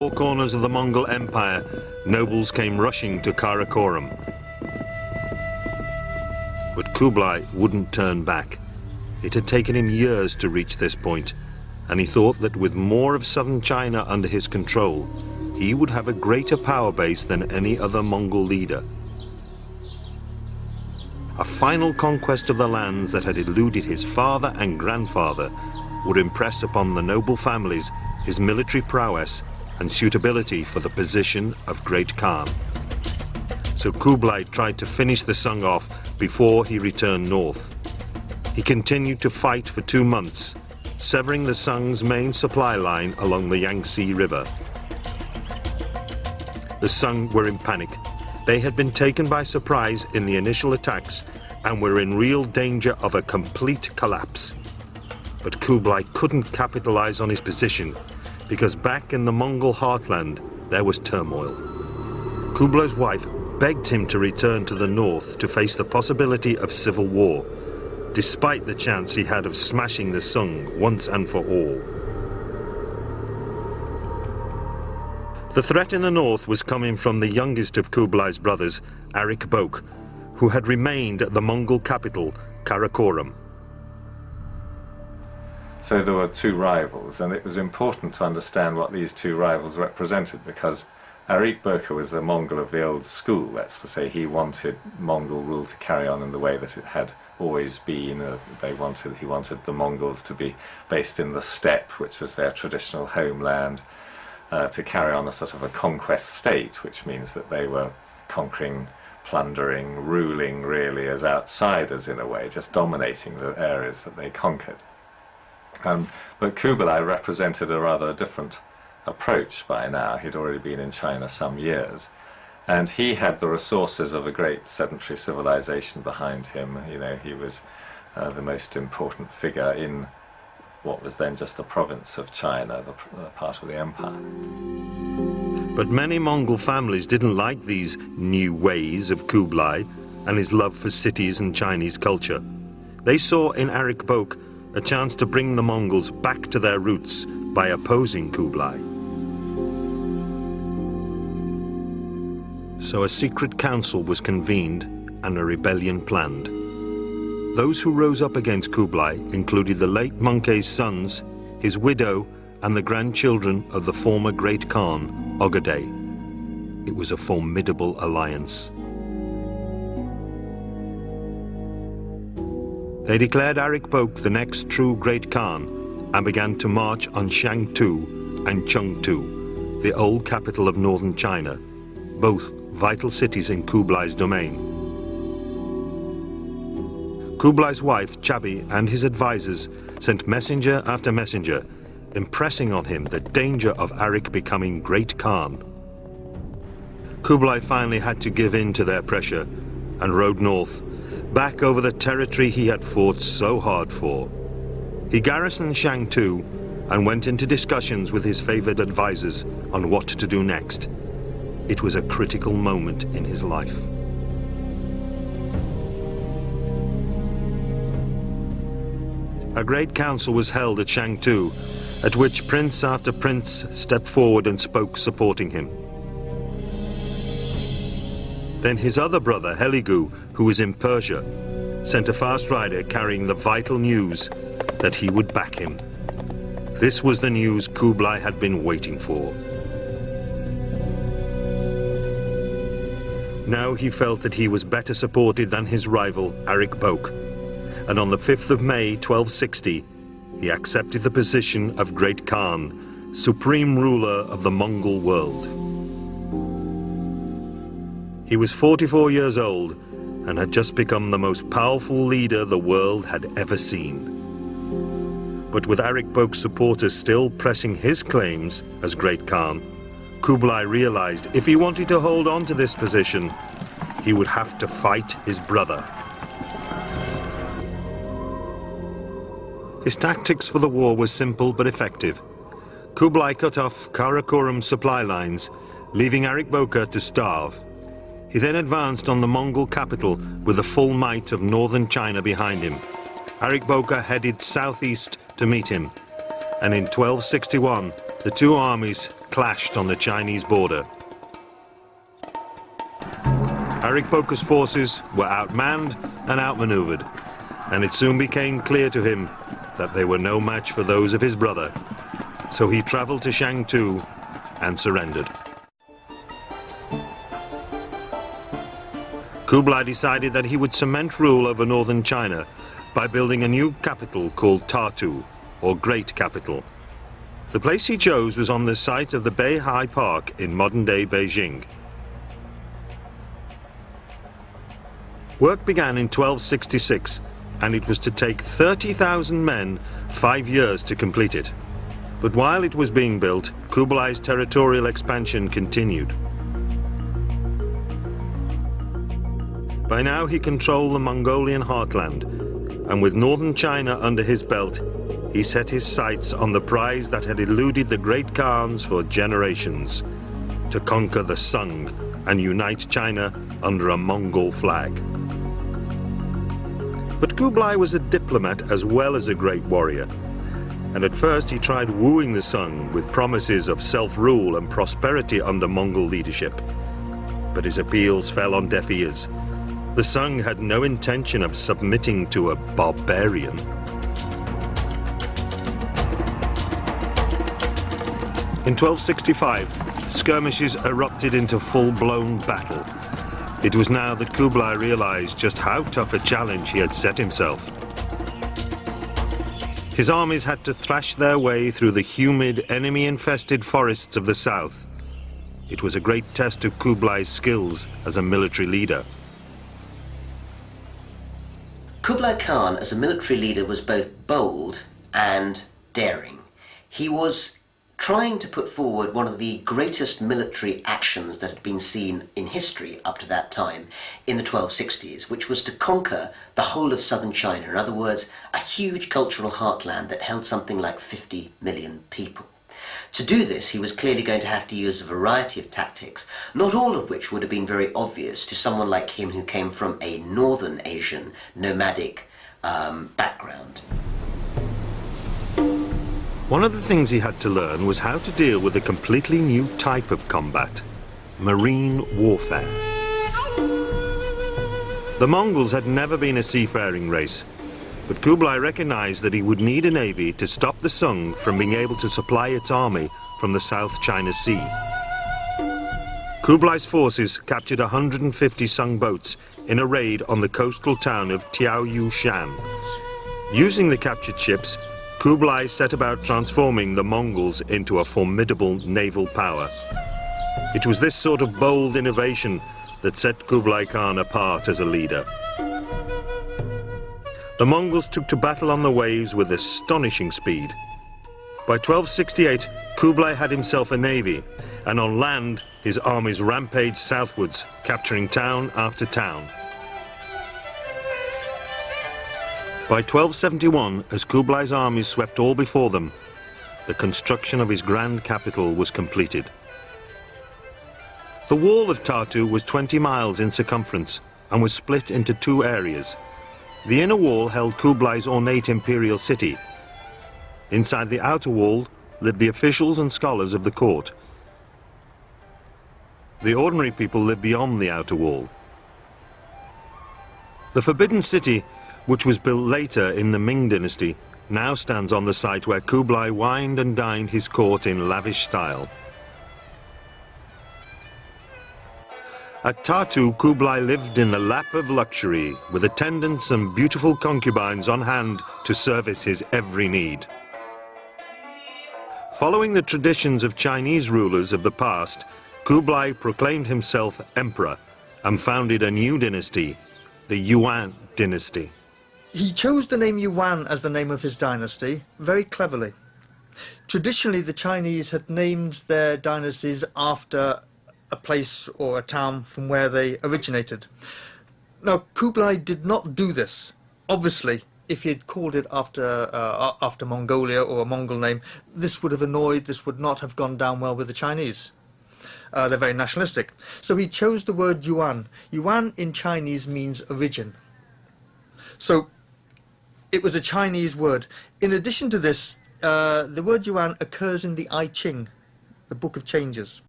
Four corners of the Mongol Empire, nobles came rushing to Karakoram. But Kublai wouldn't turn back. It had taken him years to reach this point, and he thought that with more of southern China under his control, he would have a greater power base than any other Mongol leader. A final conquest of the lands that had eluded his father and grandfather would impress upon the noble families his military prowess and suitability for the position of Great Khan. So Kublai tried to finish the Sung off before he returned north. He continued to fight for 2 months, severing the Sung's main supply line along the Yangtze River. The Sung were in panic. They had been taken by surprise in the initial attacks and were in real danger of a complete collapse. But Kublai couldn't capitalize on his position because back in the Mongol heartland there was turmoil. Kublai's wife begged him to return to the north to face the possibility of civil war, despite the chance he had of smashing the Sung once and for all. The threat in the north was coming from the youngest of Kublai's brothers, Arik Bok, who had remained at the Mongol capital, Karakoram. So there were two rivals, and it was important to understand what these two rivals represented, because Arik Boko was a Mongol of the old school, that's to say he wanted Mongol rule to carry on in the way that it had always been. He wanted the Mongols to be based in the steppe, which was their traditional homeland, to carry on a sort of a conquest state, which means that they were conquering, plundering, ruling really as outsiders in a way, just dominating the areas that they conquered. But Kublai represented a rather different approach by now. He'd already been in China some years, and he had the resources of a great sedentary civilization behind him. You know, he was the most important figure in what was then just the province of China, the part of the empire. But many Mongol families didn't like these new ways of Kublai and his love for cities and Chinese culture. They saw in Arik Bok a chance to bring the Mongols back to their roots by opposing Kublai. So a secret council was convened and a rebellion planned. Those who rose up against Kublai included the late Möngke's sons, his widow, and the grandchildren of the former Great Khan, Ogadai. It was a formidable alliance. They declared Arik Bok the next true Great Khan and began to march on Shangtu and Chengtu, the old capital of northern China, both vital cities in Kublai's domain. Kublai's wife, Chabi, and his advisors sent messenger after messenger, impressing on him the danger of Arik becoming Great Khan. Kublai finally had to give in to their pressure and rode north, back over the territory he had fought so hard for. He garrisoned Shangtu and went into discussions with his favored advisors on what to do next. It was a critical moment in his life. A great council was held at Shangtu, at which prince after prince stepped forward and spoke supporting him. Then his other brother, Heligu, who was in Persia, sent a fast rider carrying the vital news that he would back him. This was the news Kublai had been waiting for. Now he felt that he was better supported than his rival, Arik Bok, and on the 5th of May, 1260, he accepted the position of Great Khan, supreme ruler of the Mongol world. He was 44 years old and had just become the most powerful leader the world had ever seen. But with Arik Bok's supporters still pressing his claims as Great Khan, Kublai realized if he wanted to hold on to this position, he would have to fight his brother. His tactics for the war were simple but effective. Kublai cut off Karakoram's supply lines, leaving Arik Bok to starve. He then advanced on the Mongol capital with the full might of northern China behind him. Arik Bok headed southeast to meet him, and in 1261, the two armies clashed on the Chinese border. Arik Böke's forces were outmanned and outmaneuvered, and it soon became clear to him that they were no match for those of his brother. So he traveled to Shangtu and surrendered. Kublai decided that he would cement rule over northern China by building a new capital called Tartu, or Great Capital. The place he chose was on the site of the Beihai Park in modern-day Beijing. Work began in 1266, and it was to take 30,000 men 5 years to complete it. But while it was being built, Kublai's territorial expansion continued. By now he controlled the Mongolian heartland, and with northern China under his belt, he set his sights on the prize that had eluded the great Khans for generations, to conquer the Sung and unite China under a Mongol flag. But Kublai was a diplomat as well as a great warrior, and at first he tried wooing the Sung with promises of self-rule and prosperity under Mongol leadership. But his appeals fell on deaf ears. The Sung had no intention of submitting to a barbarian. In 1265, skirmishes erupted into full-blown battle. It was now that Kublai realized just how tough a challenge he had set himself. His armies had to thrash their way through the humid, enemy-infested forests of the south. It was a great test of Kublai's skills as a military leader. Kublai Khan, as a military leader, was both bold and daring. He was trying to put forward one of the greatest military actions that had been seen in history up to that time in the 1260s, which was to conquer the whole of southern China. In other words, a huge cultural heartland that held something like 50 million people. To do this, he was clearly going to have to use a variety of tactics, not all of which would have been very obvious to someone like him who came from a northern Asian nomadic background. One of the things he had to learn was how to deal with a completely new type of combat, marine warfare. The Mongols had never been a seafaring race, but Kublai recognized that he would need a navy to stop the Sung from being able to supply its army from the South China Sea. Kublai's forces captured 150 Sung boats in a raid on the coastal town of Tiaoyushan. Using the captured ships, Kublai set about transforming the Mongols into a formidable naval power. It was this sort of bold innovation that set Kublai Khan apart as a leader. The Mongols took to battle on the waves with astonishing speed. By 1268, Kublai had himself a navy, and on land, his armies rampaged southwards, capturing town after town. By 1271, as Kublai's armies swept all before them, the construction of his grand capital was completed. The wall of Tartu was 20 miles in circumference and was split into two areas. The inner wall held Kublai's ornate imperial city. Inside the outer wall lived the officials and scholars of the court. The ordinary people lived beyond the outer wall. The Forbidden City, which was built later in the Ming dynasty, now stands on the site where Kublai wined and dined his court in lavish style. At Tartu, Kublai lived in the lap of luxury, with attendants and beautiful concubines on hand to service his every need. Following the traditions of Chinese rulers of the past, Kublai proclaimed himself emperor and founded a new dynasty, the Yuan dynasty. He chose the name Yuan as the name of his dynasty very cleverly. Traditionally, the Chinese had named their dynasties after a place or a town from where they originated. Now, Kublai did not do this. Obviously, if he had called it after Mongolia or a Mongol name, this would have annoyed, this would not have gone down well with the Chinese. They're very nationalistic. So he chose the word Yuan. Yuan in Chinese means origin. So it was a Chinese word. In addition to this, the word Yuan occurs in the I Ching, the Book of Changes.